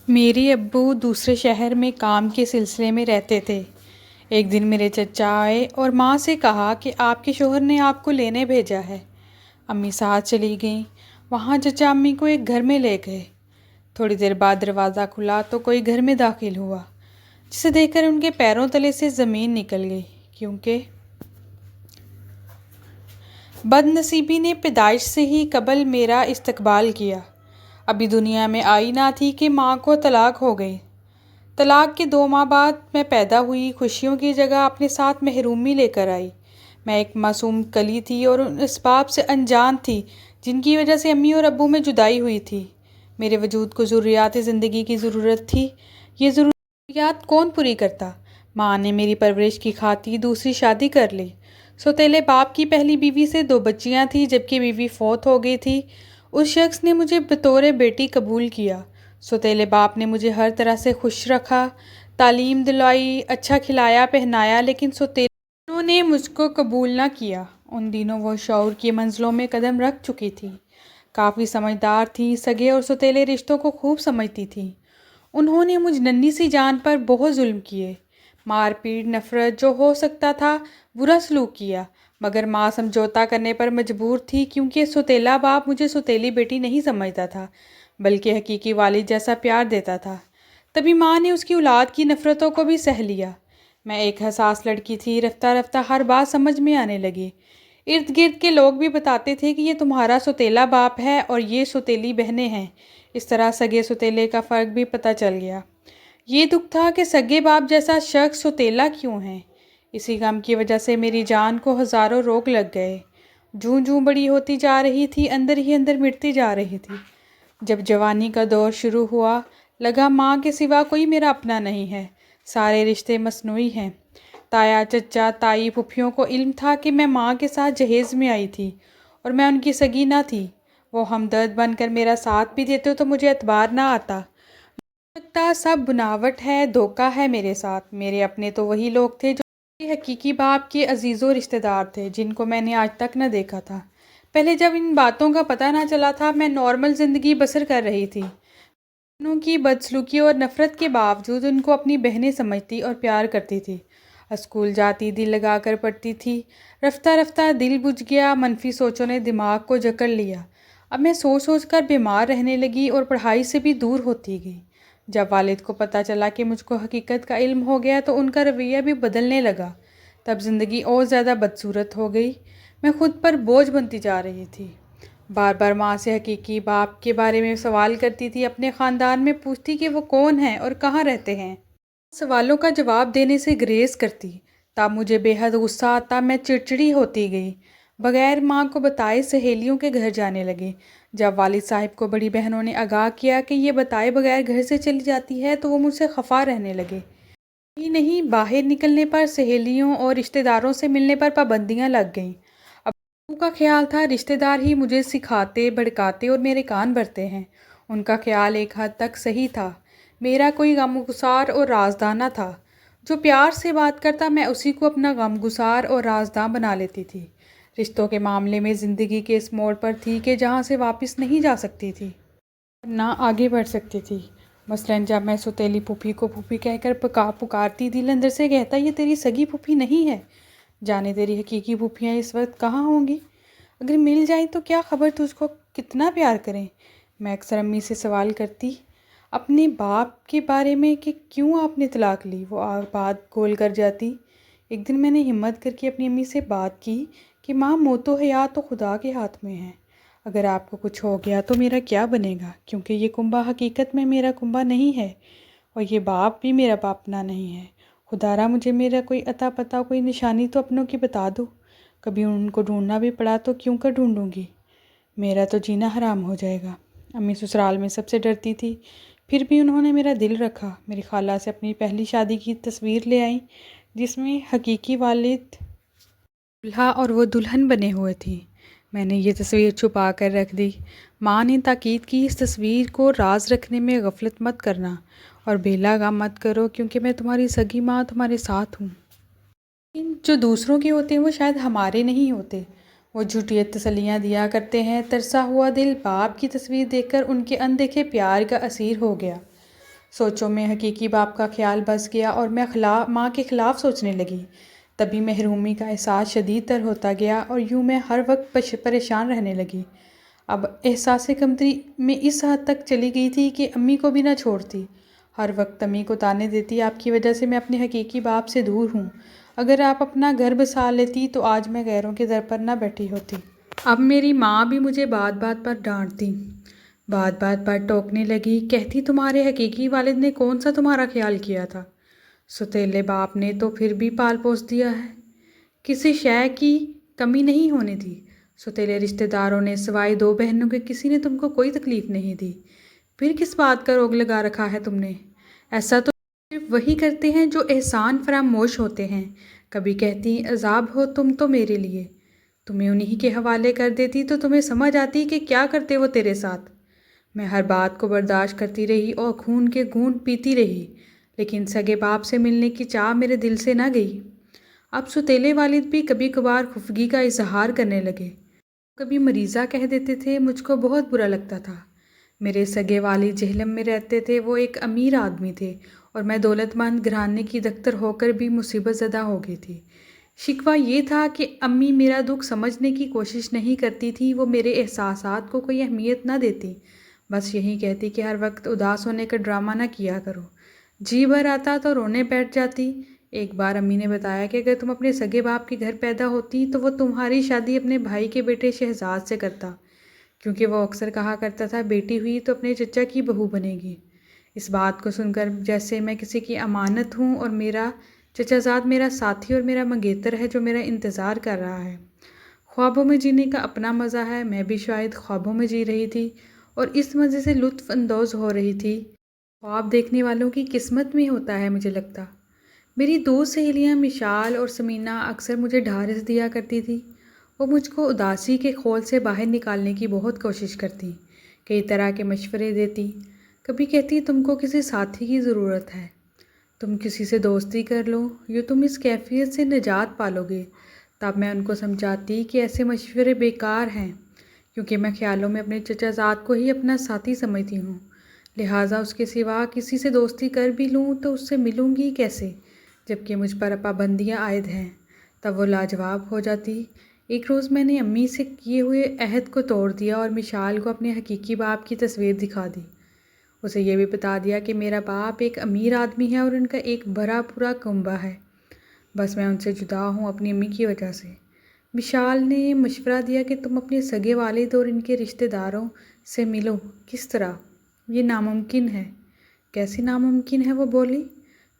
میری ابو دوسرے شہر میں کام کے سلسلے میں رہتے تھے۔ ایک دن میرے چچا آئے اور ماں سے کہا کہ آپ کے شوہر نے آپ کو لینے بھیجا ہے۔ امی ساتھ چلی گئیں۔ وہاں چچا امی کو ایک گھر میں لے گئے۔ تھوڑی دیر بعد دروازہ کھلا تو کوئی گھر میں داخل ہوا، جسے دیکھ کر ان کے پیروں تلے سے زمین نکل گئی، کیونکہ بد نصیبی نے پیدائش سے ہی قبل میرا استقبال کیا۔ ابھی دنیا میں آئی نہ تھی کہ ماں کو طلاق ہو گئی۔ طلاق کے 2 ماہ بعد میں پیدا ہوئی، خوشیوں کی جگہ اپنے ساتھ محرومی لے کر آئی۔ میں ایک معصوم کلی تھی اور ان اسباب سے انجان تھی جن کی وجہ سے امی اور ابو میں جدائی ہوئی تھی۔ میرے وجود کو ضروریات زندگی کی ضرورت تھی۔ یہ ضروریات کون پوری کرتا؟ ماں نے میری پرورش کی خاطر دوسری شادی کر لی۔ سوتیلے باپ کی پہلی بیوی سے 2 بچیاں تھیں، جبکہ بیوی فوت ہو گئی تھی۔ اس شخص نے مجھے بطور بیٹی قبول کیا۔ سوتیلے باپ نے مجھے ہر طرح سے خوش رکھا، تعلیم دلائی، اچھا کھلایا پہنایا، لیکن سوتیلوں نے مجھ کو قبول نہ کیا۔ ان دنوں وہ شعور کی منزلوں میں قدم رکھ چکی تھی، کافی سمجھدار تھی، سگے اور سوتیلے رشتوں کو خوب سمجھتی تھی۔ انہوں نے مجھ ننھی سی جان پر بہت ظلم کیے، مار پیٹ، نفرت، جو ہو سکتا تھا برا سلوک کیا، مگر ماں سمجھوتا کرنے پر مجبور تھی، کیونکہ سوتیلا باپ مجھے سوتیلی بیٹی نہیں سمجھتا تھا بلکہ حقیقی والد جیسا پیار دیتا تھا۔ تبھی ماں نے اس کی اولاد کی نفرتوں کو بھی سہ لیا۔ میں ایک حساس لڑکی تھی، رفتہ رفتہ ہر بات سمجھ میں آنے لگی۔ ارد گرد کے لوگ بھی بتاتے تھے کہ یہ تمہارا سوتیلا باپ ہے اور یہ سوتیلی بہنیں ہیں۔ اس طرح سگے سوتیلے کا فرق بھی پتہ چل گیا۔ یہ دکھ تھا کہ سگے باپ جیسا شخص سوتیلا کیوں ہے۔ اسی غم کی وجہ سے میری جان کو ہزاروں روگ لگ گئے۔ جوں جوں بڑی ہوتی جا رہی تھی، اندر ہی اندر مٹتی جا رہی تھی۔ جب جوانی کا دور شروع ہوا، لگا ماں کے سوا کوئی میرا اپنا نہیں ہے، سارے رشتے مصنوعی ہیں۔ تایا، چچا، تائی، پھوپھیوں کو علم تھا کہ میں ماں کے ساتھ جہیز میں آئی تھی اور میں ان کی سگی نہ تھی۔ وہ ہمدرد بن کر میرا ساتھ بھی دیتے تو مجھے اعتبار نہ آتا۔ مجھے لگتا سب بناوٹ ہے، دھوکہ ہے میرے ساتھ۔ میرے اپنے تو وہی لوگ تھے جو میرے حقیقی باپ کے عزیز و رشتہ دار تھے، جن کو میں نے آج تک نہ دیکھا تھا۔ پہلے جب ان باتوں کا پتہ نہ چلا تھا، میں نارمل زندگی بسر کر رہی تھی۔ بہنوں کی بدسلوکی اور نفرت کے باوجود ان کو اپنی بہنیں سمجھتی اور پیار کرتی تھی۔ اسکول جاتی، دل لگا کر پڑھتی تھی۔ رفتہ رفتہ دل بجھ گیا، منفی سوچوں نے دماغ کو جکڑ لیا۔ اب میں سوچ سوچ کر بیمار رہنے لگی اور پڑھائی سے بھی دور ہوتی گئی۔ جب والد کو پتہ چلا کہ مجھ کو حقیقت کا علم ہو گیا تو ان کا رویہ بھی بدلنے لگا۔ تب زندگی اور زیادہ بدصورت ہو گئی۔ میں خود پر بوجھ بنتی جا رہی تھی۔ بار بار ماں سے حقیقی باپ کے بارے میں سوال کرتی تھی، اپنے خاندان میں پوچھتی کہ وہ کون ہیں اور کہاں رہتے ہیں۔ سوالوں کا جواب دینے سے گریز کرتی۔ تب مجھے بے حد غصہ آتا، میں چڑچڑی ہوتی گئی، بغیر ماں کو بتائے سہیلیوں کے گھر جانے لگی۔ جب والد صاحب کو بڑی بہنوں نے آگاہ کیا کہ یہ بتائے بغیر گھر سے چلی جاتی ہے تو وہ مجھ سے خفا رہنے لگے۔ یہی نہیں، باہر نکلنے پر سہیلیوں اور رشتہ داروں سے ملنے پر پابندیاں لگ گئیں۔ ابو کا خیال تھا رشتہ دار ہی مجھے سکھاتے، بھڑکاتے اور میرے کان بھرتے ہیں۔ ان کا خیال ایک حد تک صحیح تھا۔ میرا کوئی غمگسار اور رازداں نہ تھا۔ جو پیار سے بات کرتا، میں اسی کو اپنا غمگسار اور رازداں بنا لیتی تھی۔ رشتوں کے معاملے میں زندگی کے اس موڑ پر تھی کہ جہاں سے واپس نہیں جا سکتی تھی، نہ آگے بڑھ سکتی تھی۔ مثلاً جب میں سوتیلی پھوپھی کو پھوپھی کہہ کر پکارتی، دل اندر سے کہتا یہ تیری سگی پھوپھی نہیں ہے۔ جانے تیری حقیقی پھوپھیاں اس وقت کہاں ہوں گی؟ اگر مل جائیں تو کیا خبر تجھ کو کتنا پیار کریں۔ میں اکثر امی سے سوال کرتی اپنے باپ کے بارے میں کہ کیوں آپ نے طلاق لی۔ وہ بات گول کر جاتی۔ ایک دن میں نے ہمت کر کے اپنی امی سے بات کی کہ ماں، موت و حیات تو خدا کے ہاتھ میں ہے۔ اگر آپ کو کچھ ہو گیا تو میرا کیا بنے گا؟ کیونکہ یہ کنبہ حقیقت میں میرا کنبہ نہیں ہے اور یہ باپ بھی میرا باپنا نہیں ہے۔ خدا را مجھے میرا کوئی عطا پتہ، کوئی نشانی تو اپنوں کی بتا دو۔ کبھی ان کو ڈھونڈنا بھی پڑا تو کیوں کر ڈھونڈوں گی؟ میرا تو جینا حرام ہو جائے گا۔ امی سسرال میں سب سے ڈرتی تھی، پھر بھی انہوں نے میرا دل رکھا۔ میری خالہ سے اپنی پہلی شادی کی تصویر لے آئیں، جس میں حقیقی والد دولہا اور وہ دلہن بنے ہوئے تھی۔ میں نے یہ تصویر چھپا کر رکھ دی۔ ماں نے تاکید کی اس تصویر کو راز رکھنے میں غفلت مت کرنا اور بے لگا مت کرو، کیونکہ میں تمہاری سگی ماں تمہارے ساتھ ہوں۔ لیکن جو دوسروں کے ہوتے ہیں وہ شاید ہمارے نہیں ہوتے۔ وہ جھوٹی تسلیاں دیا کرتے ہیں۔ ترسا ہوا دل باپ کی تصویر دیکھ کر ان کے اندیکھے پیار کا اسیر ہو گیا۔ سوچوں میں حقیقی باپ کا خیال بس گیا اور میں ماں کے خلاف سوچنے لگی۔ تبھی محرومی کا احساس شدید تر ہوتا گیا اور یوں میں ہر وقت پریشان رہنے لگی۔ اب احساس کمتری میں اس حد تک چلی گئی تھی کہ امی کو بھی نہ چھوڑتی۔ ہر وقت امی کو طعنے دیتی، آپ کی وجہ سے میں اپنے حقیقی باپ سے دور ہوں۔ اگر آپ اپنا گھر بسا لیتی تو آج میں غیروں کے در پر نہ بیٹھی ہوتی۔ اب میری ماں بھی مجھے بات بات پر ڈانٹتی، بات بات پر ٹوکنے لگی، کہتی تمہارے حقیقی والد نے کون سا تمہارا خیال کیا تھا؟ سوتیلے باپ نے تو پھر بھی پال پوس دیا ہے، کسی شے کی کمی نہیں ہونے دی۔ سوتیلے رشتہ داروں نے سوائے 2 بہنوں کے کسی نے تم کو کوئی تکلیف نہیں دی، پھر کس بات کا روگ لگا رکھا ہے تم نے؟ ایسا تو صرف وہی کرتے ہیں جو احسان فراموش ہوتے ہیں۔ کبھی کہتی عذاب ہو تم تو میرے لیے، تمہیں انہی کے حوالے کر دیتی تو تمہیں سمجھ آتی کہ کیا کرتے وہ تیرے ساتھ۔ میں ہر بات کو برداشت کرتی رہی اور خون کے گھونٹ پیتی رہی، لیکن سگے باپ سے ملنے کی چاہ میرے دل سے نہ گئی۔ اب سوتیلے والد بھی کبھی کبھار خفگی کا اظہار کرنے لگے، کبھی مریضہ کہہ دیتے تھے، مجھ کو بہت برا لگتا تھا۔ میرے سگے والد جہلم میں رہتے تھے، وہ ایک امیر آدمی تھے اور میں دولت مند گھرانے کی دختر ہو کر بھی مصیبت زدہ ہو گئی تھی۔ شکوہ یہ تھا کہ امی میرا دکھ سمجھنے کی کوشش نہیں کرتی تھی، وہ میرے احساسات کو کوئی اہمیت نہ دیتی، بس یہی کہتی کہ ہر وقت اداس ہونے کا ڈرامہ نہ کیا کرو۔ جی بھر آتا تو رونے بیٹھ جاتی۔ ایک بار امی نے بتایا کہ اگر تم اپنے سگے باپ کے گھر پیدا ہوتی تو وہ تمہاری شادی اپنے بھائی کے بیٹے شہزاد سے کرتا، کیونکہ وہ اکثر کہا کرتا تھا بیٹی ہوئی تو اپنے چچا کی بہو بنے گی۔ اس بات کو سن کر جیسے میں کسی کی امانت ہوں اور میرا چچا زاد میرا ساتھی اور میرا منگیتر ہے جو میرا انتظار کر رہا ہے۔ خوابوں میں جینے کا اپنا مزہ ہے، میں بھی شاید خوابوں میں جی رہی تھی اور اس مزے سے لطف اندوز ہو رہی تھی۔ خواب دیکھنے والوں کی قسمت میں ہوتا ہے مجھے لگتا۔ میری 2 سہیلیاں مشال اور سمینہ اکثر مجھے ڈھارس دیا کرتی تھی۔ وہ مجھ کو اداسی کے خول سے باہر نکالنے کی بہت کوشش کرتی، کئی طرح کے مشورے دیتی۔ کبھی کہتی تم کو کسی ساتھی کی ضرورت ہے، تم کسی سے دوستی کر لو، یا تم اس کیفیت سے نجات پالو گے۔ تب میں ان کو سمجھاتی کہ ایسے مشورے بیکار ہیں، کیونکہ میں خیالوں میں اپنے چچا زاد کو ہی اپنا ساتھی سمجھتی ہوں، لہٰذا اس کے سوا کسی سے دوستی کر بھی لوں تو اس سے ملوں گی کیسے جبکہ مجھ پر پابندیاں عائد ہیں؟ تب وہ لاجواب ہو جاتی۔ ایک روز میں نے امی سے کیے ہوئے عہد کو توڑ دیا اور مشال کو اپنے حقیقی باپ کی تصویر دکھا دی۔ اسے یہ بھی بتا دیا کہ میرا باپ ایک امیر آدمی ہے اور ان کا ایک بھرا پورا کنبہ ہے، بس میں ان سے جدا ہوں اپنی امی کی وجہ سے۔ مشال نے مشورہ دیا کہ تم اپنے سگے والد اور ان کے رشتہ داروں سے ملو۔ کس طرح؟ یہ ناممکن ہے۔ کیسے ناممکن ہے؟ وہ بولی۔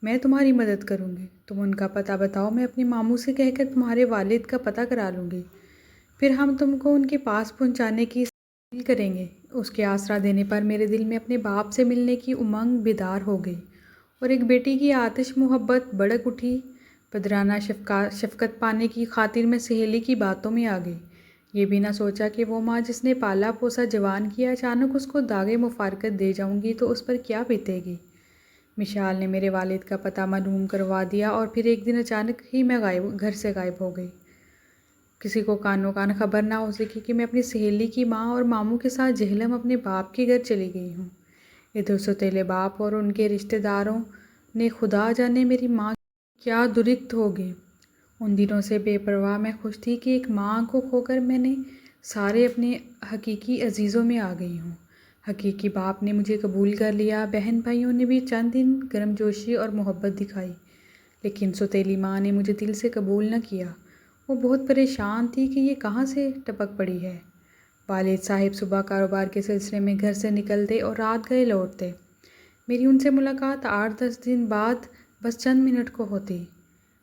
میں تمہاری مدد کروں گی، تم ان کا پتہ بتاؤ، میں اپنے ماموں سے کہہ کر تمہارے والد کا پتہ کرا لوں گی، پھر ہم تم کو ان کے پاس پہنچانے کی تدبیر کریں گے۔ اس کے آسرا دینے پر میرے دل میں اپنے باپ سے ملنے کی امنگ بیدار ہو گئی اور ایک بیٹی کی آتش محبت بھڑک اٹھی۔ پدرانہ شفقت پانے کی خاطر میں سہیلی کی باتوں میں آ گئی، یہ بھی نہ سوچا کہ وہ ماں جس نے پالا پوسا جوان کیا، اچانک اس کو داغ مفارقت دے جاؤں گی تو اس پر کیا بیتے گی۔ مشال نے میرے والد کا پتہ معلوم کروا دیا اور پھر ایک دن اچانک ہی میں گھر سے غائب ہو گئی۔ کسی کو کانوں کان خبر نہ ہو سکی کہ میں اپنی سہیلی کی ماں اور ماموں کے ساتھ جہلم اپنے باپ کے گھر چلی گئی ہوں۔ ادھر سوتیلے باپ اور ان کے رشتہ داروں نے خدا جانے میری ماں کیا درگت ہوگی۔ ان دنوں سے بے پرواہ میں خوش تھی کہ ایک ماں کو کھو کر میں نے سارے اپنے حقیقی عزیزوں میں آ گئی ہوں۔ حقیقی باپ نے مجھے قبول کر لیا، بہن بھائیوں نے بھی چند دن گرم جوشی اور محبت دکھائی، لیکن سوتیلی ماں نے مجھے دل سے قبول نہ کیا۔ وہ بہت پریشان تھی کہ یہ کہاں سے ٹپک پڑی ہے۔ والد صاحب صبح کاروبار کے سلسلے میں گھر سے نکلتے اور رات گئے لوٹتے۔ میری ان سے ملاقات 8-10 دن بعد بس چند منٹ کو ہوتی۔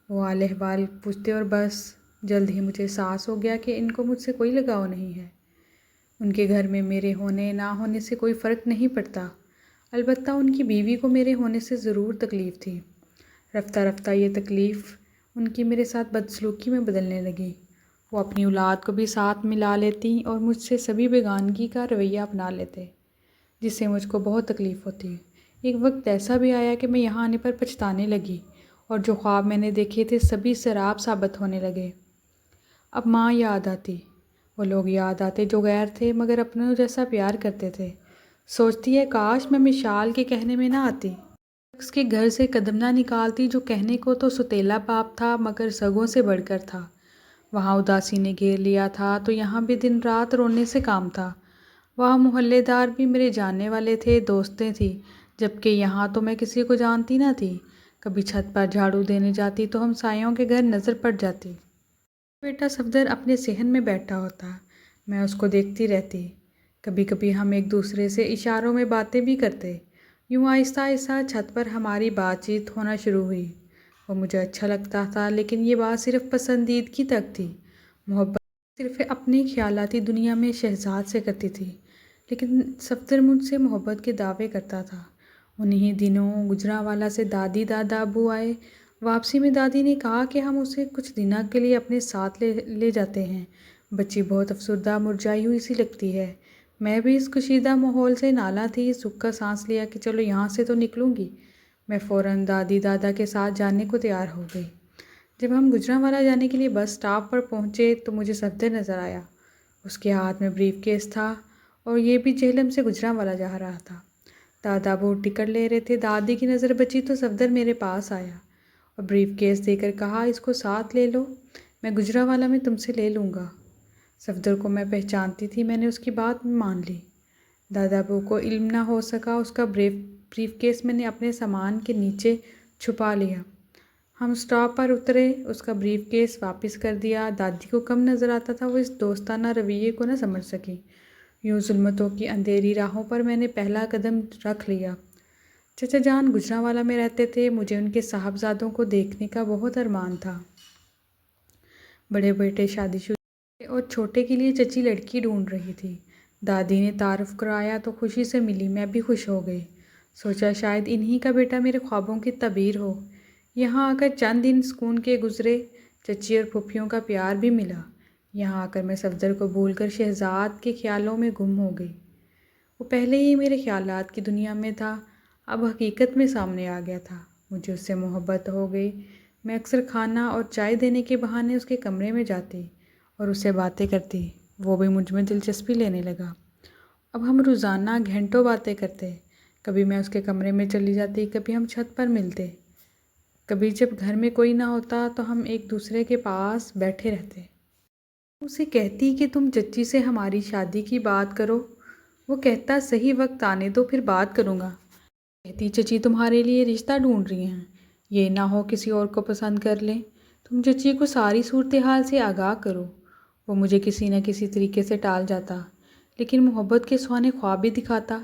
وہ حال احوال پوچھتے اور بس جلد ہی مجھے احساس ہو گیا کہ ان کو مجھ سے کوئی لگاؤ نہیں ہے۔ ان کے گھر میں میرے ہونے نہ ہونے سے کوئی فرق نہیں پڑتا، البتہ ان کی بیوی کو میرے ہونے سے ضرور تکلیف تھی۔ رفتہ رفتہ یہ تکلیف ان کی میرے ساتھ بدسلوکی میں بدلنے لگی۔ وہ اپنی اولاد کو بھی ساتھ ملا لیتی اور مجھ سے سبھی بیگانگی کا رویہ اپنا لیتے، جس سے مجھ کو بہت تکلیف ہوتی۔ ایک وقت ایسا بھی آیا کہ میں یہاں آنے پر پچھتانے لگی اور جو خواب میں نے دیکھے تھے سبھی سراب ثابت ہونے لگے۔ اب ماں یاد آتی، وہ لوگ یاد آتے جو غیر تھے مگر اپنوں جیسا پیار کرتے تھے۔ سوچتی ہے کاش میں مشال کے کہنے میں نہ آتی، شخص کے گھر سے قدم نہ نکالتی جو کہنے کو تو ستیلا باپ تھا مگر سگوں سے بڑھ کر تھا۔ وہاں اداسی نے گھیر لیا تھا تو یہاں بھی دن رات رونے سے کام تھا۔ وہاں محلے دار بھی میرے جاننے والے تھے، دوستیں تھیں، جبکہ یہاں تو میں کسی کو جانتی نہ تھی۔ کبھی چھت پر جھاڑو دینے جاتی تو ہمسایوں کے گھر نظر پڑ جاتی۔ بیٹا صفدر اپنے صحن میں بیٹھا ہوتا، میں اس کو دیکھتی رہتی۔ کبھی کبھی ہم ایک دوسرے سے اشاروں میں باتیں بھی کرتے۔ یوں آہستہ آہستہ چھت پر ہماری بات چیت ہونا شروع ہوئی۔ وہ مجھے اچھا لگتا تھا، لیکن یہ بات صرف پسندیدگی تک تھی۔ محبت صرف اپنی خیالاتی دنیا میں شہزاد سے کرتی تھی، لیکن صفدر مجھ سے محبت کے دعوے کرتا تھا۔ انہی دنوں گجرانوالہ سے دادی دادا ابو آئے۔ واپسی میں دادی نے کہا کہ ہم اسے کچھ دنوں کے لیے اپنے ساتھ لے جاتے ہیں۔ بچی بہت افسردہ مرجھائی ہوئی سی لگتی ہے۔ میں بھی اس کشیدہ ماحول سے نالاں تھی، سکھ کا سانس لیا کہ چلو یہاں سے تو نکلوں گی۔ میں فوراً دادی دادا کے ساتھ جانے کو تیار ہو گئی۔ جب ہم گجرانوالہ جانے کے لیے بس اسٹاپ پر پہنچے تو مجھے صفدر نظر آیا۔ اس کے ہاتھ میں بریف کیس تھا اور یہ بھی جہلم سے گجرانوالہ جا رہا تھا۔ دادا ابو ٹکٹ لے رہے تھے۔ دادی کی نظر بچی تو صفدر میرے پاس آیا اور بریف کیس دے کر کہا اس کو ساتھ لے لو، میں گجرانوالہ میں تم سے لے لوں گا۔ صفدر کو میں پہچانتی تھی، میں نے اس کی بات مان لی۔ دادا ابو کو علم نہ ہو سکا، اس کا بریف کیس میں نے اپنے سامان کے نیچے چھپا لیا۔ ہم اسٹاپ پر اترے، اس کا بریف کیس واپس کر دیا۔ دادی کو کم نظر آتا تھا، وہ اس دوستانہ رویے کو نہ سمجھ سکی۔ یوں ظلمتوں کی اندھیری راہوں پر میں نے پہلا قدم رکھ لیا۔ چچا جان گجرانوالہ میں رہتے تھے، مجھے ان کے صاحبزادوں کو دیکھنے کا بہت ارمان تھا۔ بڑے بیٹے شادی شدہ تھے اور چھوٹے کے لیے چچی لڑکی ڈھونڈ رہی تھی۔ دادی نے تعارف کرایا تو خوشی سے ملی، میں بھی خوش ہو گئی۔ سوچا شاید انہی کا بیٹا میرے خوابوں کی تعبیر ہو۔ یہاں آ کر چند دن سکون کے گزرے، چچی اور پھوپھیوں کا پیار بھی ملا۔ یہاں آ کر میں صفدر کو بھول کر شہزاد کے خیالوں میں گم ہو گئی۔ وہ پہلے ہی میرے خیالات کی دنیا میں تھا، اب حقیقت میں سامنے آ گیا تھا۔ مجھے اس سے محبت ہو گئی۔ میں اکثر کھانا اور چائے دینے کے بہانے اس کے کمرے میں جاتی اور اس سے باتیں کرتی۔ وہ بھی مجھ میں دلچسپی لینے لگا۔ اب ہم روزانہ گھنٹوں باتیں کرتے۔ کبھی میں اس کے کمرے میں چلی جاتی، کبھی ہم چھت پر ملتے۔ کبھی جب گھر میں کوئی نہ ہوتا تو ہم ایک دوسرے کے پاس بیٹھے رہتے۔ اسے کہتی کہ تم چچی سے ہماری شادی کی بات کرو، وہ کہتا صحیح وقت آنے دو پھر بات کروں گا۔ کہتی چچی تمہارے لیے رشتہ ڈھونڈ رہی ہیں، یہ نہ ہو کسی اور کو پسند کر لیں، تم چچی کو ساری صورتحال سے آگاہ کرو۔ وہ مجھے کسی نہ کسی طریقے سے ٹال جاتا، لیکن محبت کے سہانے خواب بھی دکھاتا۔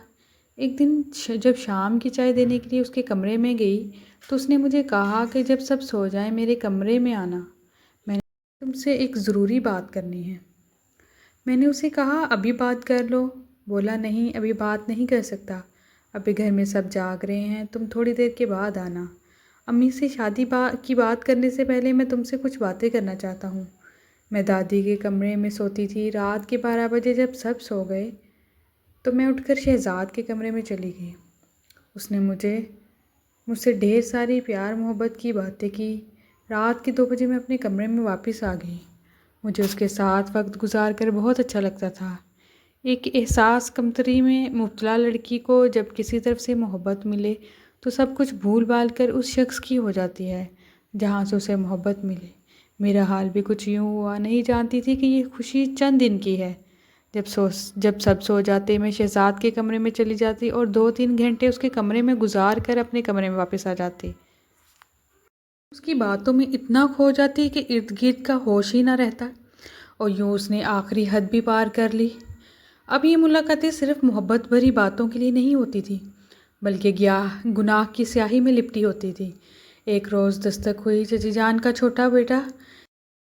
ایک دن جب شام کی چائے دینے کے لیے اس کے کمرے میں گئی تو اس نے مجھے کہا کہ جب سب سو جائیں میرے کمرے میں آنا، میں نے تم سے ایک ضروری بات کرنی ہے۔ میں نے اسے کہا ابھی بات کر لو۔ بولا نہیں، ابھی بات نہیں کر سکتا، ابھی گھر میں سب جاگ رہے ہیں، تم تھوڑی دیر کے بعد آنا۔ امی سے شادی کی بات کرنے سے پہلے میں تم سے کچھ باتیں کرنا چاہتا ہوں۔ میں دادی کے کمرے میں سوتی تھی۔ رات کے 12 بجے جب سب سو گئے تو میں اٹھ کر شہزاد کے کمرے میں چلی گئی۔ اس نے مجھ سے ڈھیر ساری پیار محبت کی باتیں کی۔ رات کے 2 بجے میں اپنے کمرے میں واپس آ گئی۔ مجھے اس کے ساتھ وقت گزار کر بہت اچھا لگتا تھا۔ ایک احساس کمتری میں مبتلا لڑکی کو جب کسی طرف سے محبت ملے تو سب کچھ بھول بھال کر اس شخص کی ہو جاتی ہے جہاں سے اسے محبت ملے۔ میرا حال بھی کچھ یوں ہوا، نہیں جانتی تھی کہ یہ خوشی چند دن کی ہے۔ جب سب سو جاتے میں شہزاد کے کمرے میں چلی جاتی اور 2-3 گھنٹے اس کے کمرے میں گزار کر اپنے کمرے میں واپس آ جاتی۔ اس کی باتوں میں اتنا کھو جاتی کہ ارد گرد کا ہوش ہی نہ رہتا، اور یوں اس نے آخری حد بھی پار کر لی۔ اب یہ ملاقاتیں صرف محبت بھری باتوں کے لیے نہیں ہوتی تھی، بلکہ گناہ کی سیاہی میں لپٹی ہوتی تھی۔ ایک روز دستک ہوئی، چچی جان کا چھوٹا بیٹا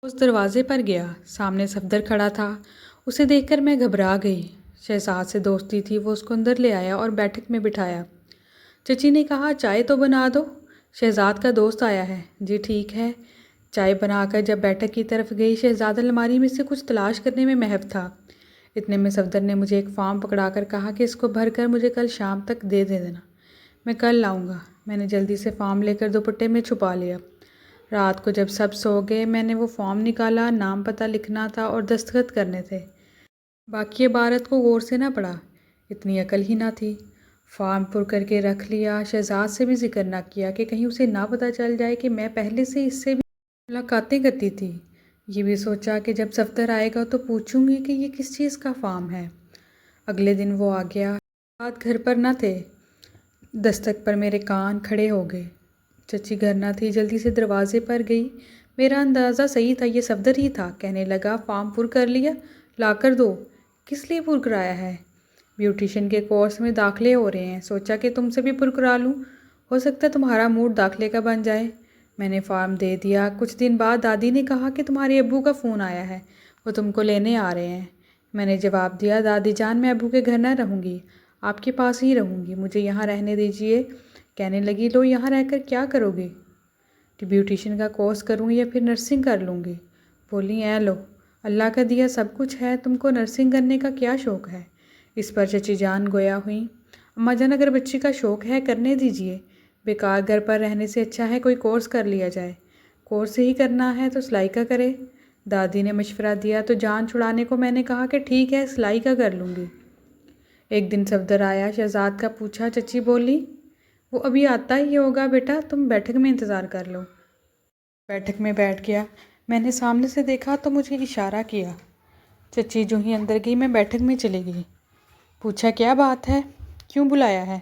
اس دروازے پر گیا۔ سامنے صفدر کھڑا تھا، اسے دیکھ کر میں گھبرا گئی۔ شہزاد سے دوستی تھی، وہ اس کو اندر لے آیا اور بیٹھک میں بٹھایا۔ چچی نے کہا چائے تو بنا دو، شہزاد کا دوست آیا ہے۔ جی ٹھیک ہے۔ چائے بنا کر جب بیٹھک کی طرف گئی، شہزاد الماری میں سے کچھ تلاش کرنے میں محو تھا۔ اتنے میں صفدر نے مجھے ایک فارم پکڑا کر کہا کہ اس کو بھر کر مجھے کل شام تک دے دینا، میں کل لاؤں گا۔ میں نے جلدی سے فارم لے کر دوپٹے میں چھپا لیا۔ رات کو جب سب سو گئے میں نے وہ فارم نکالا، نام پتہ لکھنا تھا اور دستخط کرنے تھے۔ باقی عبارت کو غور سے نہ پڑھا، اتنی عقل ہی نہ تھی، فارم پر کر کے رکھ لیا، شہزاد سے بھی ذکر نہ کیا کہ کہیں اسے نہ پتہ چل جائے کہ میں پہلے سے اس سے بھی ملاقاتیں کرتی تھی۔ یہ بھی سوچا کہ جب صفدر آئے گا تو پوچھوں گی کہ یہ کس چیز کا فارم ہے۔ اگلے دن وہ آ گیا، شہزاد گھر پر نہ تھے۔ دستک پر میرے کان کھڑے ہو گئے۔ چچی گھر نہ تھی، جلدی سے دروازے پر گئی۔ میرا اندازہ صحیح تھا، یہ صفدر ہی تھا۔ کہنے لگا، فارم پر کر لیا؟ لا کر دو۔ کس لیے پر کرایا ہے؟ بیوٹیشین کے کورس میں داخلے ہو رہے ہیں، سوچا کہ تم سے بھی پر کرا لوں، ہو سکتا ہے تمہارا موڈ داخلے کا بن جائے۔ میں نے فارم دے دیا۔ کچھ دن بعد دادی نے کہا کہ تمہارے ابو کا فون آیا ہے، وہ تم کو لینے آ رہے ہیں۔ میں نے جواب دیا، دادی جان میں ابو کے گھر نہ رہوں گی، آپ کے پاس ہی رہوں گی، مجھے یہاں رہنے دیجیے۔ کہنے لگی، لو یہاں رہ کر کیا کرو گے؟ کہ بیوٹیشین کا کورس کروں یا پھر نرسنگ کر لوں گی۔ بولی، اے لو، اللہ کا دیا سب کچھ ہے، تم کو نرسنگ کرنے کا کیا شوق ہے؟ اس پر چچی جان گویا ہوئیں۔ اماں جان، اگر بچی کا شوق ہے کرنے دیجیے، بیکار گھر پر رہنے سے اچھا ہے کوئی کورس کر لیا جائے۔ کورس ہی کرنا ہے تو سلائی کا کرے۔ دادی نے مشورہ دیا تو جان چھڑانے کو میں نے کہا کہ ٹھیک ہے، سلائی کا کر لوں گی۔ ایک دن صفدر آیا، شہزاد کا پوچھا۔ چچی بولی، وہ ابھی آتا ہی ہوگا بیٹا، تم بیٹھک میں انتظار کر لو۔ بیٹھک میں بیٹھ گیا۔ میں نے سامنے سے دیکھا تو مجھے اشارہ کیا۔ چچی جو ہی اندر گئی، میں بیٹھک میں چلی گئی۔ پوچھا، کیا بات ہے، کیوں بلایا ہے؟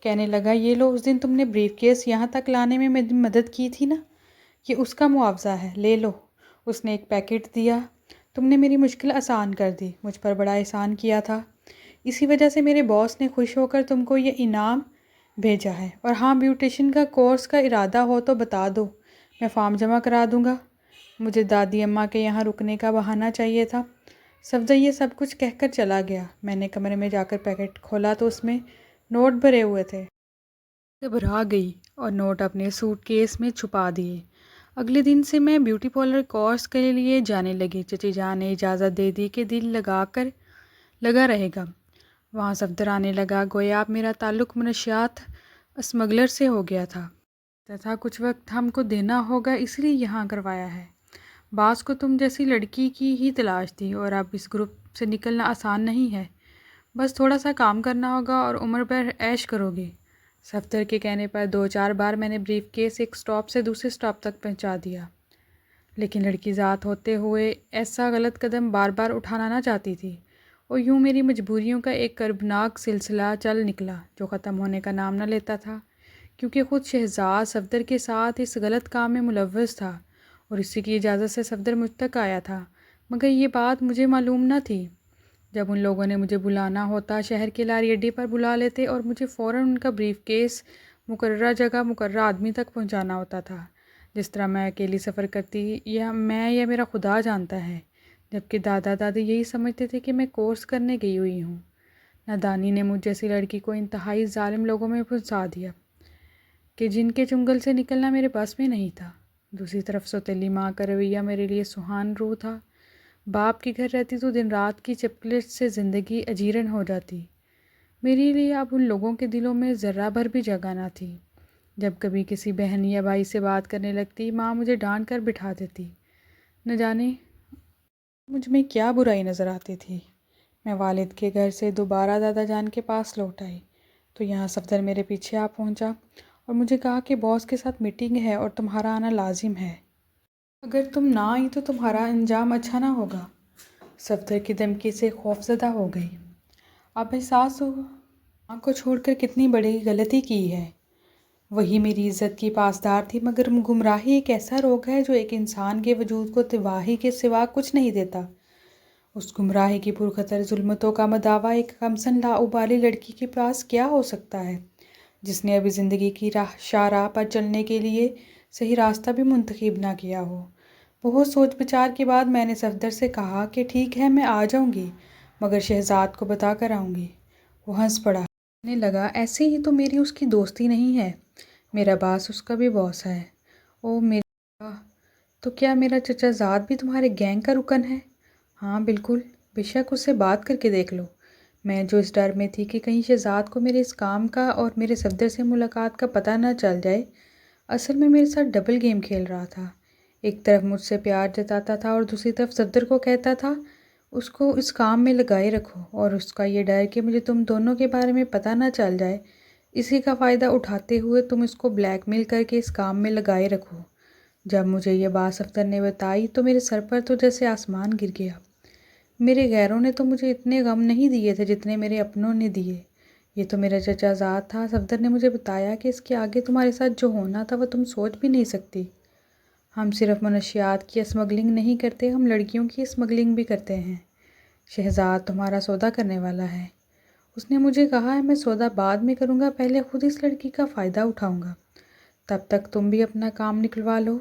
کہنے لگا، یہ لو، اس دن تم نے بریف کیس یہاں تک لانے میں میری مدد کی تھی نا، یہ اس کا معاوضہ ہے، لے لو۔ اس نے ایک پیکٹ دیا۔ تم نے میری مشکل آسان کر دی، مجھ پر بڑا احسان کیا تھا، اسی وجہ سے میرے باس نے خوش ہو کر تم کو یہ انعام بھیجا ہے۔ اور ہاں، بیوٹیشین کا کورس کا ارادہ ہو تو بتا دو، میں فارم جمع کرا دوں گا۔ مجھے دادی اماں کے یہاں رکنے کا بہانہ چاہیے تھا۔ صفدر یہ سب کچھ کہہ کر چلا گیا۔ میں نے کمرے میں جا کر پیکٹ کھولا تو اس میں نوٹ بھرے ہوئے تھے۔ گھبرا گئی اور نوٹ اپنے سوٹ کیس میں چھپا دیے۔ اگلے دن سے میں بیوٹی پارلر کورس کے لیے جانے لگی۔ چچی جان نے اجازت دے دی کہ دل لگا رہے گا۔ وہاں صفدر آنے لگا، گویا اب میرا تعلق منشیات اسمگلر سے ہو گیا تھا کچھ وقت ہم کو دینا ہوگا، اس لیے یہاں کروایا ہے۔ باس کو تم جیسی لڑکی کی ہی تلاش تھی، اور اب اس گروپ سے نکلنا آسان نہیں ہے، بس تھوڑا سا کام کرنا ہوگا اور عمر بھر عیش کرو گے۔ صفدر کے کہنے پر 2-4 بار میں نے بریف کیس ایک سٹاپ سے دوسرے سٹاپ تک پہنچا دیا، لیکن لڑکی ذات ہوتے ہوئے ایسا غلط قدم بار بار اٹھانا نہ چاہتی تھی، اور یوں میری مجبوریوں کا ایک کربناک سلسلہ چل نکلا جو ختم ہونے کا نام نہ لیتا تھا، کیونکہ خود شہزاد صفدر کے ساتھ اس غلط کام میں ملوث تھا، اور اسی کی اجازت سے صفدر مجھ تک آیا تھا، مگر یہ بات مجھے معلوم نہ تھی۔ جب ان لوگوں نے مجھے بلانا ہوتا، شہر کے لاری اڈے پر بلا لیتے اور مجھے فوراً ان کا بریف کیس مقررہ جگہ مقررہ آدمی تک پہنچانا ہوتا تھا۔ جس طرح میں اکیلی سفر کرتی، یا میرا خدا جانتا ہے، جبکہ دادا دادی یہی سمجھتے تھے کہ میں کورس کرنے گئی ہوئی ہوں۔ نادانی نے مجھ جیسی لڑکی کو انتہائی ظالم لوگوں میں پھنسا دیا کہ جن کے چنگل سے نکلنا میرے بس میں نہیں تھا۔ دوسری طرف سوتیلی ماں کا رویہ میرے لیے سہان روح تھا۔ باپ کے گھر رہتی تو دن رات کی چپکلٹ سے زندگی اجیرن ہو جاتی۔ میرے لیے اب ان لوگوں کے دلوں میں ذرہ بھر بھی جگہ نہ تھی۔ جب کبھی کسی بہن یا بھائی سے بات کرنے لگتی، ماں مجھے ڈانٹ کر بٹھا دیتی، نہ جانے مجھ میں کیا برائی نظر آتی تھی۔ میں والد کے گھر سے دوبارہ دادا جان کے پاس لوٹ آئی تو یہاں صفدر میرے پیچھے آ پہنچا اور مجھے کہا کہ باس کے ساتھ میٹنگ ہے اور تمہارا آنا لازم ہے، اگر تم نہ آئی تو تمہارا انجام اچھا نہ ہوگا۔ صفدر کی دھمکی سے خوفزدہ ہو گئی۔ اب احساس ہوا ماں کو چھوڑ کر کتنی بڑی غلطی کی ہے۔ وہی میری عزت کی پاسدار تھی، مگر گمراہی ایک ایسا روگ ہے جو ایک انسان کے وجود کو تباہی کے سوا کچھ نہیں دیتا۔ اس گمراہی کی پرخطر ظلمتوں کا مداوا ایک کمسن لاابالی لڑکی کے پاس کیا ہو سکتا ہے، جس نے ابھی زندگی کی شاہراہ پر چلنے کے لیے صحیح راستہ بھی منتخب نہ کیا ہو۔ بہت سوچ بچار کے بعد میں نے صفدر سے کہا کہ ٹھیک ہے، میں آ جاؤں گی، مگر شہزاد کو بتا کر آؤں گی۔ وہ ہنس پڑا، کہنے لگا، ایسے ہی تو میری اس کی دوستی نہیں ہے، میرا باس اس کا بھی باس ہے۔ او میرا، تو کیا میرا چچا زاد بھی تمہارے گینگ کا رکن ہے؟ ہاں بالکل، بے شک اس سے بات کر کے دیکھ لو۔ میں جو اس ڈر میں تھی کہ کہیں شہزاد کو میرے اس کام کا اور میرے صفدر سے ملاقات کا پتہ نہ چل جائے، اصل میں میرے ساتھ ڈبل گیم کھیل رہا تھا۔ ایک طرف مجھ سے پیار جتاتا تھا اور دوسری طرف صفدر کو کہتا تھا اس کو اس کام میں لگائے رکھو، اور اس کا یہ ڈر کہ مجھے تم دونوں کے بارے میں پتہ نہ چل جائے، اسی کا فائدہ اٹھاتے ہوئے تم اس کو بلیک میل کر کے اس کام میں لگائے رکھو۔ جب مجھے یہ بات صفدر نے بتائی تو میرے سر پر تو جیسے آسمان گر گیا۔ میرے غیروں نے تو مجھے اتنے غم نہیں دیے تھے جتنے میرے اپنوں نے دیے۔ یہ تو میرا چچا زاد تھا۔ صفدر نے مجھے بتایا کہ اس کے آگے تمہارے ساتھ جو ہونا تھا وہ تم سوچ بھی نہیں سکتی۔ ہم صرف منشیات کی اسمگلنگ نہیں کرتے، ہم لڑکیوں کی اسمگلنگ بھی کرتے ہیں۔ شہزاد تمہارا سودا کرنے والا ہے۔ اس نے مجھے کہا ہے میں سودا بعد میں کروں گا، پہلے خود اس لڑکی کا فائدہ اٹھاؤں گا، تب تک تم بھی اپنا کام نکلوا لو۔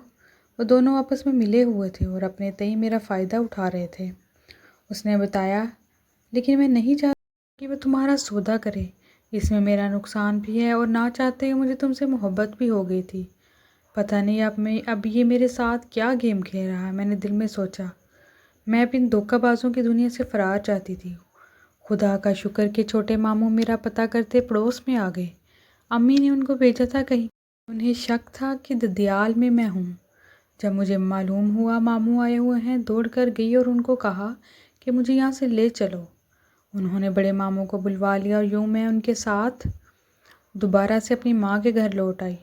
وہ دونوں آپس میں ملے ہوئے تھے اور اپنے تئیں میرا فائدہ اٹھا رہے تھے۔ اس نے بتایا، لیکن میں نہیں چاہتا کہ وہ تمہارا سودا کرے، اس میں میرا نقصان بھی ہے، اور نہ چاہتے مجھے تم سے محبت بھی ہو گئی تھی۔ پتہ نہیں اب یہ میرے ساتھ کیا گیم کھیل رہا ہے۔ میں نے دل میں سوچا، میں اب ان دھوکہ بازوں کی دنیا سے فرار چاہتی تھی۔ خدا کا شکر کہ چھوٹے ماموں میرا پتہ کرتے پڑوس میں آ گئے۔ امی نے ان کو بھیجا تھا کہیں، انہیں شک تھا کہ ددیال میں ہوں۔ جب مجھے معلوم ہوا ماموں آئے ہوئے ہیں، دوڑ کر گئی اور ان کو کہا کہ مجھے یہاں سے لے چلو۔ انہوں نے بڑے ماموں کو بلوا لیا اور یوں میں ان کے ساتھ دوبارہ سے اپنی ماں کے گھر لوٹ آئی۔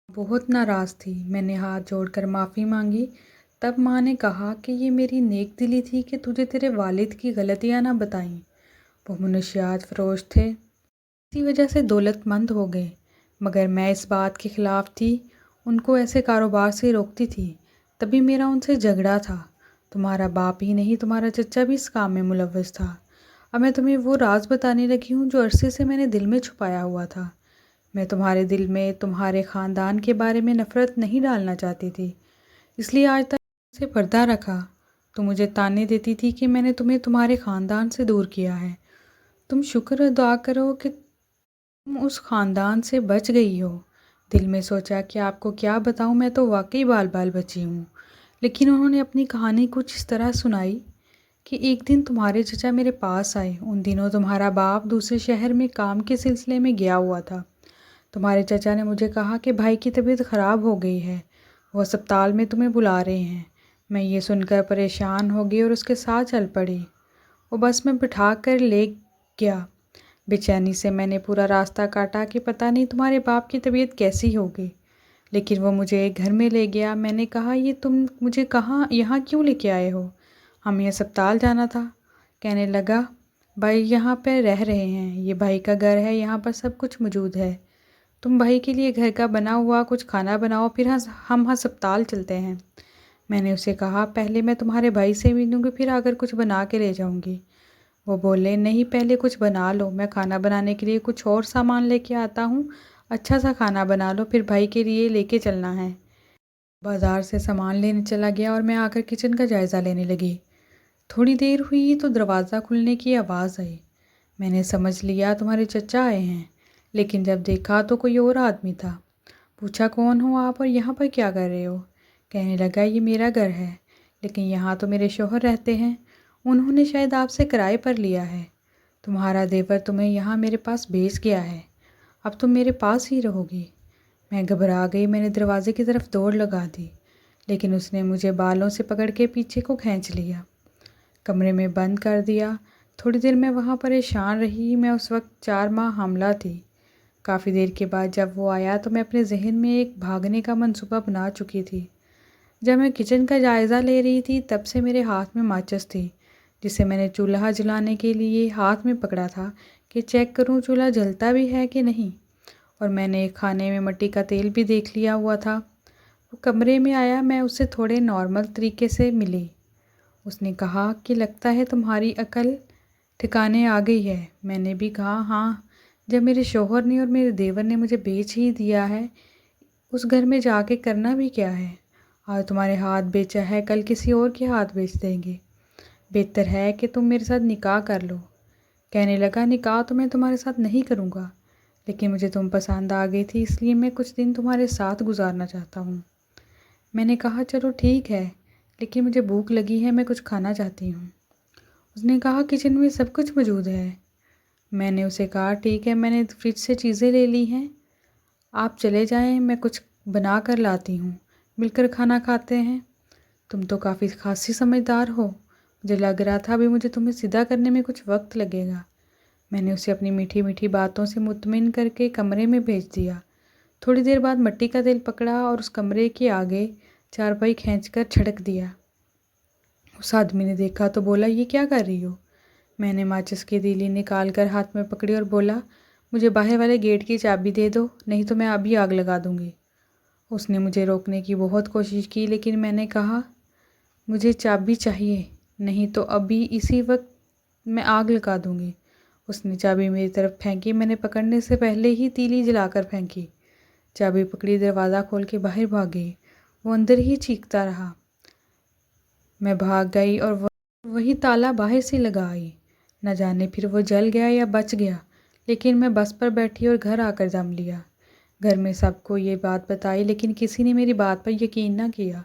بہت ناراض تھی۔ میں نے ہاتھ جوڑ کر معافی مانگی۔ تب ماں نے کہا کہ یہ میری نیک دلی تھی کہ تجھے تیرے والد کی غلطیاں نہ بتائیں، وہ منشیات فروش تھے، اسی وجہ سے دولت مند ہو گئے، مگر میں اس بات کے خلاف تھی، ان کو ایسے کاروبار سے روکتی تھی، تبھی میرا ان سے جھگڑا تھا۔ تمہارا باپ ہی نہیں، تمہارا چچا بھی اس کام میں ملوث تھا۔ اب میں تمہیں وہ راز بتانے لگی ہوں جو عرصے سے میں نے دل میں چھپایا ہوا تھا۔ میں تمہارے دل میں تمہارے خاندان کے بارے میں نفرت نہیں ڈالنا چاہتی تھی، اس لیے آج تک سے پردہ رکھا۔ تم مجھے تانے دیتی تھی کہ میں نے تمہیں تمہارے خاندان سے دور کیا ہے۔ تم شکر ادا کرو کہ تم اس خاندان سے بچ گئی ہو۔ دل میں سوچا کہ آپ کو کیا بتاؤں، میں تو واقعی بال بال بچی ہوں۔ لیکن انہوں نے اپنی کہانی کچھ اس طرح سنائی کہ ایک دن تمہارے چچا میرے پاس آئے۔ ان دنوں تمہارا باپ دوسرے شہر میں کام کے سلسلے میں گیا ہوا تھا۔ تمہارے چچا نے مجھے کہا کہ بھائی کی طبیعت خراب ہو گئی ہے، وہ اسپتال میں تمہیں بلا رہے ہیں۔ میں یہ سن کر پریشان ہو گئی اور اس کے ساتھ چل پڑی۔ وہ بس میں بٹھا کر لے گیا۔ بے چینی سے میں نے پورا راستہ کاٹا کہ پتہ نہیں تمہارے باپ کی طبیعت کیسی ہوگی، لیکن وہ مجھے ایک گھر میں لے گیا۔ میں نے کہا، یہ تم مجھے یہاں کیوں لے کے آئے ہو؟ ہمیں اسپتال جانا تھا۔ کہنے لگا، بھائی یہاں پہ رہ رہے ہیں، یہ بھائی کا گھر ہے، یہاں پر سب کچھ موجود ہے، تم بھائی کے لیے گھر کا بنا ہوا کچھ کھانا بناؤ، پھر ہم ہسپتال چلتے ہیں۔ میں نے اسے کہا، پہلے میں تمہارے بھائی سے ملوں گی، پھر اگر کچھ بنا کے لے جاؤں گی۔ وہ بولے، نہیں پہلے کچھ بنا لو، میں کھانا بنانے کے لیے کچھ اور سامان لے کے آتا ہوں، اچھا سا کھانا بنا لو، پھر بھائی کے لیے لے کے چلنا ہے۔ بازار سے سامان لینے چلا گیا اور میں آ کر کچن کا جائزہ لینے لگی۔ تھوڑی دیر ہوئی تو دروازہ کھلنے کی آواز آئی۔ میں نے سمجھ لیا تمہارے چچا آئے ہیں، لیکن جب دیکھا تو کوئی اور آدمی تھا۔ پوچھا، کون ہو آپ اور یہاں پر کیا کر رہے ہو؟ کہنے لگا، یہ میرا گھر ہے، لیکن یہاں تو میرے شوہر رہتے ہیں، انہوں نے شاید آپ سے کرائے پر لیا ہے، تمہارا دیور تمہیں یہاں میرے پاس بھیج گیا ہے، اب تم میرے پاس ہی رہو گی۔ میں گھبرا گئی، میں نے دروازے کی طرف دوڑ لگا دی، لیکن اس نے مجھے بالوں سے پکڑ کے پیچھے کو کھینچ لیا، کمرے میں بند کر دیا۔ تھوڑی دیر میں وہاں پریشان رہی۔ میں اس وقت 4 ماہ حاملہ تھی۔ کافی دیر کے بعد جب وہ آیا تو میں اپنے ذہن میں ایک بھاگنے کا منصوبہ بنا چکی تھی۔ جب میں کچن کا جائزہ لے رہی تھی تب سے میرے ہاتھ میں ماچس تھی، جسے میں نے چولہا جلانے کے لیے ہاتھ میں پکڑا تھا کہ چیک کروں چولہا جلتا بھی ہے کہ نہیں، اور میں نے ایک خانے میں مٹی کا تیل بھی دیکھ لیا ہوا تھا۔ وہ کمرے میں آیا، میں اس سے تھوڑے نارمل طریقے سے ملی۔ اس نے کہا کہ لگتا ہے تمہاری عقل ٹھکانے آ گئی ہے۔ میں نے بھی کہا، ہاں، جب میرے شوہر نے اور میرے دیور نے مجھے بیچ ہی دیا ہے، اس گھر میں جا کے کرنا بھی کیا ہے؟ آج تمہارے ہاتھ بیچا ہے، کل کسی اور کے ہاتھ بیچ دیں گے، بہتر ہے کہ تم میرے ساتھ نکاح کر لو۔ کہنے لگا، نکاح تو میں تمہارے ساتھ نہیں کروں گا، لیکن مجھے تم پسند آ گئی تھی، اس لیے میں کچھ دن تمہارے ساتھ گزارنا چاہتا ہوں۔ میں نے کہا، چلو ٹھیک ہے، لیکن مجھے بھوک لگی ہے، میں کچھ کھانا چاہتی ہوں۔ اس نے کہا، کچن میں سب کچھ موجود ہے۔ میں نے اسے کہا، ٹھیک ہے، میں نے فریج سے چیزیں لے لی ہیں، آپ چلے جائیں، میں کچھ بنا کر لاتی ہوں، مل کر کھانا کھاتے ہیں۔ تم تو کافی خاصی سمجھدار ہو، مجھے لگ رہا تھا ابھی مجھے تمہیں سیدھا کرنے میں کچھ وقت لگے گا۔ میں نے اسے اپنی میٹھی میٹھی باتوں سے مطمئن کر کے کمرے میں بھیج دیا۔ تھوڑی دیر بعد مٹی کا تیل پکڑا اور اس کمرے کے آگے چارپائی کھینچ کر چھڑک دیا۔ اس آدمی نے دیکھا تو بولا، یہ کیا کر رہی ہو؟ میں نے ماچس کی تیلی نکال کر ہاتھ میں پکڑی اور بولا، مجھے باہر والے گیٹ کی چابی دے دو، نہیں تو میں ابھی آگ لگا دوں گی۔ اس نے مجھے روکنے کی بہت کوشش کی، لیکن میں نے کہا، مجھے چابی چاہیے، نہیں تو ابھی اسی وقت میں آگ لگا دوں گی۔ اس نے چابی میری طرف پھینکی، میں نے پکڑنے سے پہلے ہی تیلی جلا کر پھینکی۔ چابی پکڑی، دروازہ کھول کے باہر بھاگ گئی۔ وہ اندر ہی چیختا رہا۔ میں بھاگ گئی اور وہی تالا باہر سے لگا آئی۔ نہ جانے پھر وہ جل گیا یا بچ گیا، لیکن میں بس پر بیٹھی اور گھر آ کر دم لیا۔ گھر میں سب کو یہ بات بتائی، لیکن کسی نے میری بات پر یقین نہ کیا۔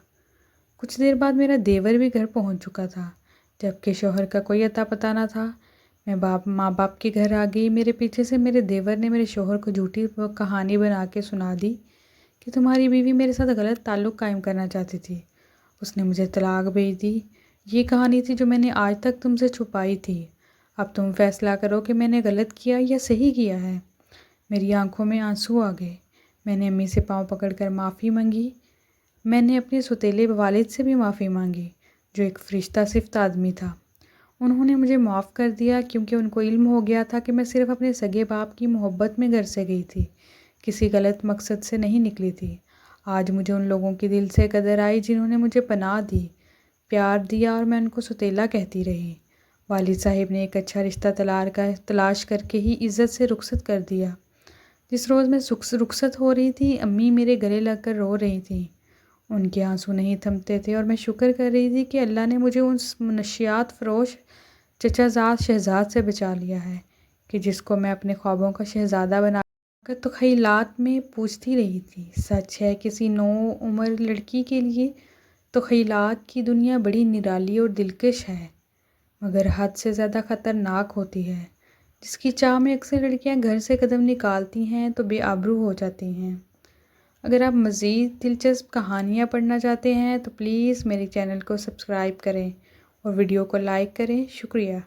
کچھ دیر بعد میرا دیور بھی گھر پہنچ چکا تھا، جبکہ شوہر کا کوئی اتا پتہ نہ تھا۔ میں ماں باپ کے گھر آ گئی۔ میرے پیچھے سے میرے دیور نے میرے شوہر کو جھوٹی کہانی بنا کے سنا دی کہ تمہاری بیوی میرے ساتھ غلط تعلق قائم کرنا چاہتی تھی۔ اس نے مجھے طلاق بھیج دی۔ یہ کہانی تھی جو میں نے آج تک تم سے چھپائی تھی۔ اب تم فیصلہ کرو کہ میں نے غلط کیا یا صحیح کیا ہے۔ میری آنکھوں میں آنسو آ گئے۔ میں نے امی سے پاؤں پکڑ کر معافی مانگی۔ میں نے اپنے سوتیلے والد سے بھی معافی مانگی، جو ایک فرشتہ صفت آدمی تھا۔ انہوں نے مجھے معاف کر دیا، کیونکہ ان کو علم ہو گیا تھا کہ میں صرف اپنے سگے باپ کی محبت میں گھر سے گئی تھی، کسی غلط مقصد سے نہیں نکلی تھی۔ آج مجھے ان لوگوں کی دل سے قدر آئی جنہوں نے مجھے پناہ دی، پیار دیا، اور میں ان کو سوتیلا کہتی رہی۔ والد صاحب نے ایک اچھا رشتہ تلاش کر کے ہی عزت سے رخصت کر دیا۔ جس روز میں رخصت ہو رہی تھی، امی میرے گلے لگ کر رو رہی تھیں۔ ان کے آنسو نہیں تھمتے تھے، اور میں شکر کر رہی تھی کہ اللہ نے مجھے اس منشیات فروش چچا زاد شہزاد سے بچا لیا ہے، کہ جس کو میں اپنے خوابوں کا شہزادہ بنا کر تو خیالات میں پوچھتی رہی تھی۔ سچ ہے، کسی نو عمر لڑکی کے لیے تو خیالات کی دنیا بڑی نرالی اور دلکش ہے، مگر حد سے زیادہ خطرناک ہوتی ہے۔ جس کی چاہ میں اکثر لڑکیاں گھر سے قدم نکالتی ہیں تو بے آبرو ہو جاتی ہیں۔ اگر آپ مزید دلچسپ کہانیاں پڑھنا چاہتے ہیں تو پلیز میرے چینل کو سبسکرائب کریں اور ویڈیو کو لائک کریں۔ شکریہ۔